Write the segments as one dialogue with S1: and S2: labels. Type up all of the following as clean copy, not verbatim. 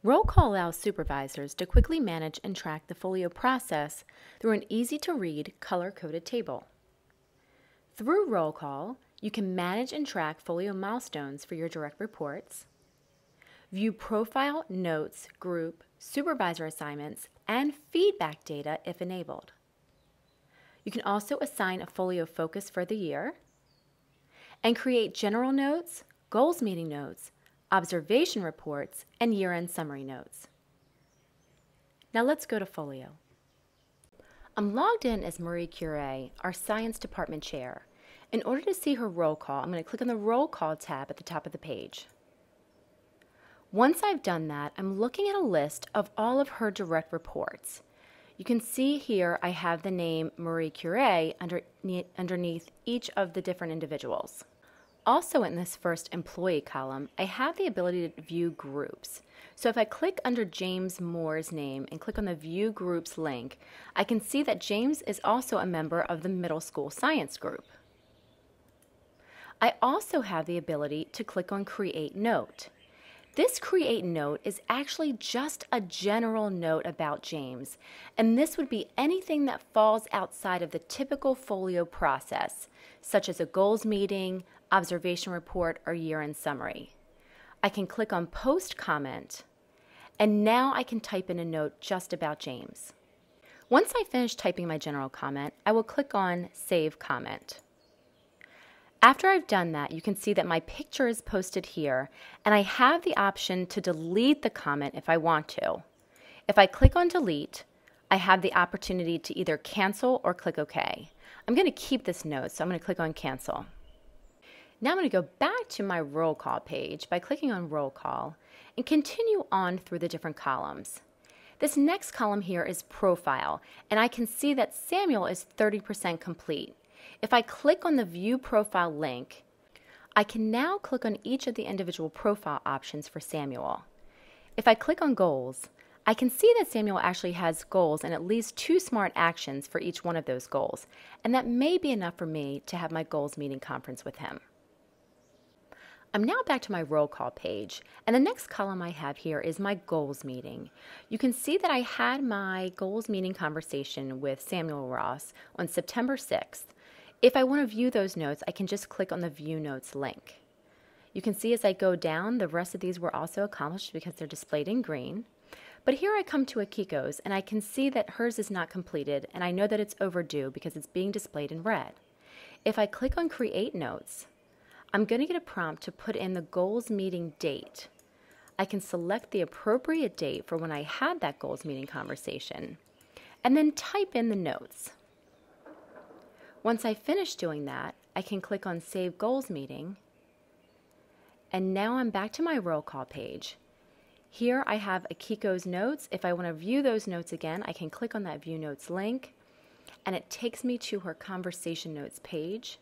S1: Roll call allows supervisors to quickly manage and track the folio process through an easy-to-read, color-coded table. Through roll call, you can manage and track folio milestones for your direct reports, view profile, notes, group, supervisor assignments, and feedback data if enabled. You can also assign a folio focus for the year and create general notes, goals meeting notes, observation reports, and year-end summary notes. Now let's go to Folio. I'm logged in as Marie Curie, our Science Department Chair. In order to see her roll call, I'm going to click on the Roll Call tab at the top of the page. Once I've done that, I'm looking at a list of all of her direct reports. You can see here I have the name Marie Curie underneath each of the different individuals. Also in this first employee column, I have the ability to view groups. So if I click under James Moore's name and click on the View Groups link, I can see that James is also a member of the middle school science group. I also have the ability to click on Create Note. This Create Note is actually just a general note about James, and this would be anything that falls outside of the typical folio process, such as a goals meeting, observation report, or year-end summary. I can click on Post Comment, and now I can type in a note just about James. Once I finish typing my general comment, I will click on Save Comment. After I've done that, you can see that my picture is posted here, and I have the option to delete the comment if I want to. If I click on Delete, I have the opportunity to either cancel or click OK. I'm going to keep this note, so I'm going to click on Cancel. Now I'm going to go back to my roll call page by clicking on Roll Call and continue on through the different columns. This next column here is Profile, and I can see that Samuel is 30% complete. If I click on the View Profile link, I can now click on each of the individual profile options for Samuel. If I click on Goals, I can see that Samuel actually has goals and at least 2 smart actions for each one of those goals, and that may be enough for me to have my goals meeting conference with him. I'm now back to my roll call page, and the next column I have here is my goals meeting. You can see that I had my goals meeting conversation with Samuel Ross on September 6th. If I want to view those notes, I can just click on the View Notes link. You can see as I go down, the rest of these were also accomplished because they're displayed in green. But here I come to Akiko's, and I can see that hers is not completed, and I know that it's overdue because it's being displayed in red. If I click on Create Notes, I'm going to get a prompt to put in the goals meeting date. I can select the appropriate date for when I had that goals meeting conversation, and then type in the notes. Once I finish doing that, I can click on Save Goals Meeting, and now I'm back to my roll call page. Here I have Akiko's notes. If I want to view those notes again, I can click on that View Notes link, and it takes me to her Conversation Notes page.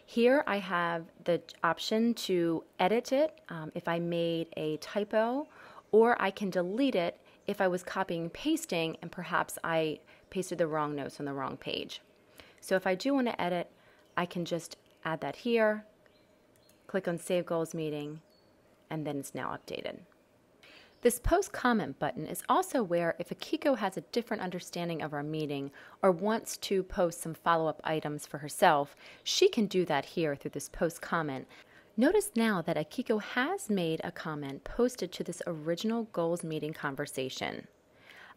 S1: Here I have the option to edit it if I made a typo, or I can delete it if I was copying and pasting and perhaps I pasted the wrong notes on the wrong page. So if I do want to edit, I can just add that here, click on Save Goals Meeting, and then it's now updated. This Post Comment button is also where if Akiko has a different understanding of our meeting or wants to post some follow-up items for herself, she can do that here through this Post Comment. Notice now that Akiko has made a comment posted to this original goals meeting conversation.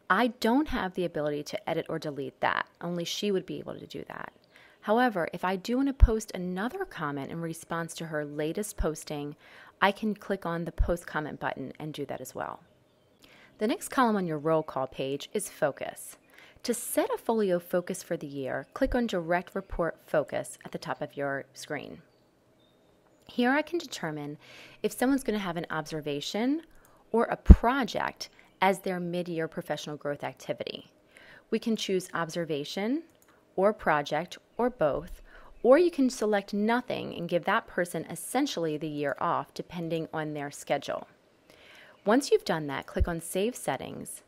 S1: I don't have the ability to edit or delete that. Only she would be able to do that. However, if I do want to post another comment in response to her latest posting, I can click on the Post Comment button and do that as well. The next column on your roll call page is Focus. To set a folio focus for the year, click on Direct Report Focus at the top of your screen. Here I can determine if someone's going to have an observation or a project as their mid-year professional growth activity. We can choose observation or project or both, or you can select nothing and give that person essentially the year off depending on their schedule. Once you've done that, click on Save Settings,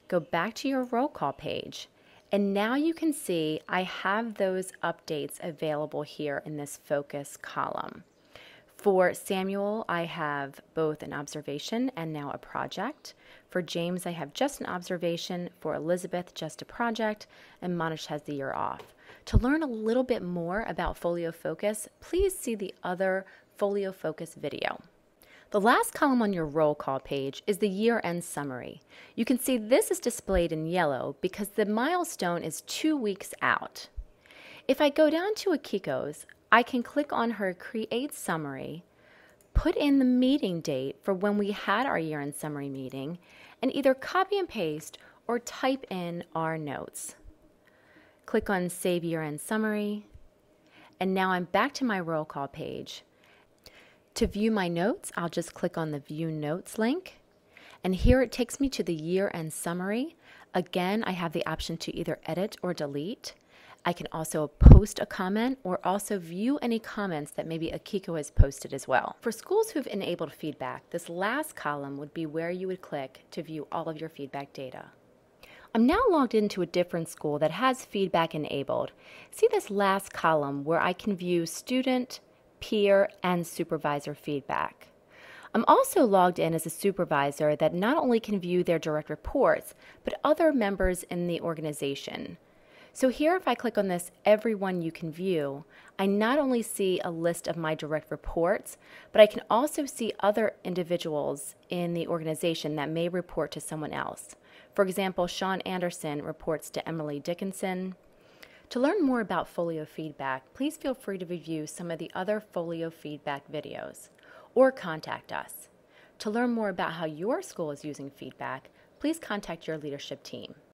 S1: go back to your roll call page, and now you can see I have those updates available here in this focus column. For Samuel, I have both an observation and now a project. For James, I have just an observation. For Elizabeth, just a project. And Manish has the year off. To learn a little bit more about Folio Focus, please see the other Folio Focus video. The last column on your roll call page is the year-end summary. You can see this is displayed in yellow because the milestone is 2 weeks out. If I go down to Akiko's, I can click on her Create Summary, put in the meeting date for when we had our year-end summary meeting, and either copy and paste or type in our notes. Click on Save Year-end Summary, and now I'm back to my roll call page. To view my notes, I'll just click on the View Notes link, and here it takes me to the year-end summary. Again, I have the option to either edit or delete. I can also post a comment or also view any comments that maybe Akiko has posted as well. For schools who've enabled feedback, this last column would be where you would click to view all of your feedback data. I'm now logged into a different school that has feedback enabled. See this last column where I can view student, peer, and supervisor feedback. I'm also logged in as a supervisor that not only can view their direct reports, but other members in the organization. So here, if I click on this Everyone You Can View, I not only see a list of my direct reports, but I can also see other individuals in the organization that may report to someone else. For example, Sean Anderson reports to Emily Dickinson. To learn more about Folio feedback, please feel free to review some of the other Folio feedback videos or contact us. To learn more about how your school is using feedback, please contact your leadership team.